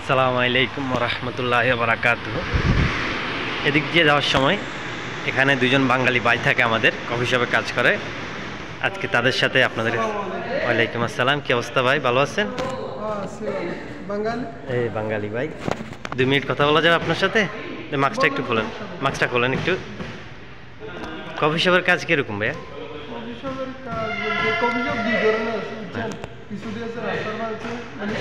আসসালামু আলাইকুম রহমতুল্লাহি ওয়া বারাকাতুহু। এদিক দিয়ে যাওয়ার সময় এখানে দুজন বাঙালি ভাই থাকে, আমাদের কফি শপে কাজ করে। আজকে তাদের সাথে আপনাদের। ওয়ালাইকুম আসসালাম, কি অবস্থা ভাই, ভালো আছেন? এই বাঙালি ভাই, 2 মিনিট কথা বলা যাবে আপনার সাথে? মাস্কটা একটু খোলেন, মাস্কটা খোলেন একটু। কফি শপের কাজ কিরকম ভাইয়া? কফি শপের কাজ বলতে কফি শপ দুই ধরনের আছে, বুঝছেন? কিছু দিয়ে আছে রাস্তার আছে, মানে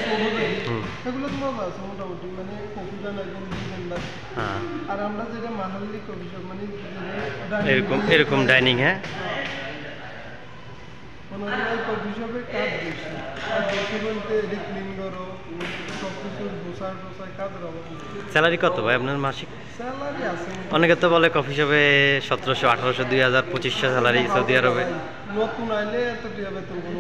সেগুলো তো মজা আছে মোটামুটি, মানে কফি দান একদম ডিজাইনদার। হ্যাঁ, আর আমরা যেটা মাহাল্লি কফি শপ, মানে এরকম এরকম ডাইনিং। হ্যাঁ, মনে কফি শপে কাজ বেশি, আর বেশি বলতে এদিক ক্লিন করো, সব কিছু গোসার টোসার কাজের অভাব নেই। স্যালারি কত ভাই আপনার মাসিক? স্যালারি আছে, অনেকে তো বলে কফি শপে 1700, 1800, 2000, 2500 স্যালারি সৌদি আরবে। নতুন আইলে এত টিয়া বেতন কোনো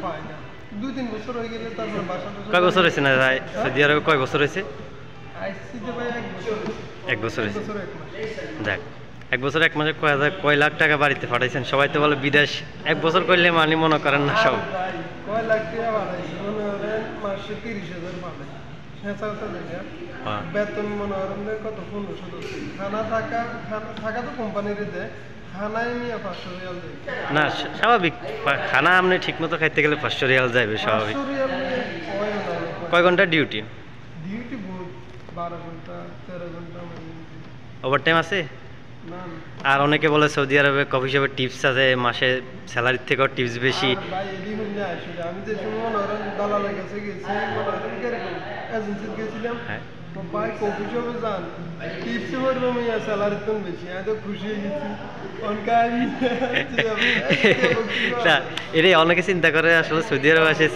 পায় না। 2-3 বছর হয়ে গেলে তারপর বাসা কয় বছর হয়েছে না ভাই সৌদি আরবে? কয় বছর হয়েছে? আইসিতে ভাই 1 বছর। 1 বছর হয়েছে। 1 বছর 1 মাস। দেখ, 1 বছর 1 মাসে কয় লাখ টাকা বাড়িতে পাঠাইছেন? সবাই তো বলে বিদেশ 1 বছর করলে মানে মনে করেন না সব। ভাই কয় লাখ টাকা বাড়াইছে, মনে করেন মাসে 30,000 পাঠায়। সেটাতে দেখা বেতন মনে করেন কত 1500। খানা থাকা তো কোম্পানির দেয়, খানায় নিয়ে 500 রিয়াল দেয়। না স্বাভাবিক, খানা আপনি ঠিক মতো খাইতে গেলে 500 রিয়াল যাবে স্বাভাবিক। 500 রিয়াল কয় ঘন্টা ডিউটি? ডিউটি বহুত 12 ঘন্টা 13 ঘন্টা। ওভার টাইম আছে? না আর অনেকে বলে সৌদি আরবে কফি শপে টিপস আছে, মাসে স্যালারির থেকেও টিপস বেশি। ভাই এদিন হইলে আসলে আমি যে সময় মনে করেন দালালের কাছে গেছি, মনে করেন কিরকম এজেন্সিতে গেছিলাম। হ্যাঁ, তো ভাই কফি শপে যান, টিপসে পড়বে মেয়ে স্যালারির তো বেশি। আমি তো খুশি হয়ে গেছি। না, এটাই অনেকে চিন্তা করে আসলে সৌদি আরবে আসে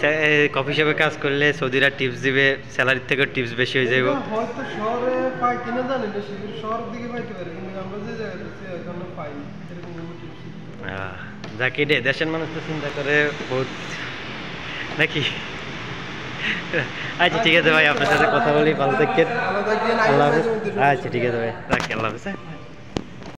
কফি শপে কাজ করলে সৌদিরা টিপস দিবে, স্যালারির থেকেও টিপস বেশি হয়ে যাবে। হয়তো শহরে পাই কিনা জানি না, শহরের দিকে পাইতে পারে, কিন্তু আমরা যে জায়গাতে আছি এখনো পাই এরকম কোনো টিপস। যাকে রে, দেশের মানুষ তো চিন্তা করে বহুত নাকি। আচ্ছা ঠিক আছে ভাই, আপনার সাথে কথা বলি, ভালো থাকেন। ভালো থাকবেন। আল্লাহ হাফেজ। আচ্ছা ঠিক আছে ভাই, রাখি, আল্লাহ হাফেজ।